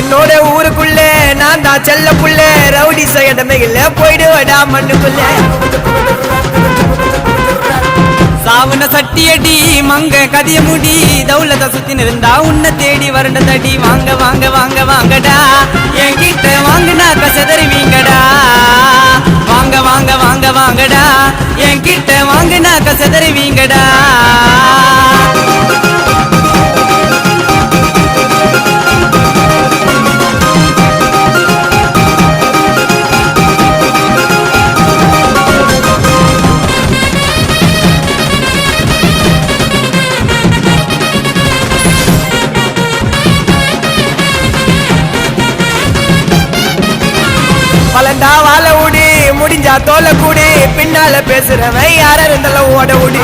உன்னோட ஊருக்குள்ள நான் தான் செல்ல புள்ள ரவுடி சைடமையில போயிடுவடா மண்ணுக்குள்ள சாவுன சட்டியடி மங்க கதிய முடி தௌலத சுத்தி இருந்தா உன்னை தேடி வரண்ட தடி வாங்க வாங்க வாங்க வாங்கடா என்கிட்ட வாங்கினாக்க செதறிவீங்கடா வாங்க வாங்க வாங்க வாங்கடா என்கிட்ட வாங்கினாக்க செதறிவீங்கடா பலண்டா வாழ உடி முடிஞ்சா தோல கூடி பின்னால பேசுறவன் யார இருந்தாலும் ஓட உடி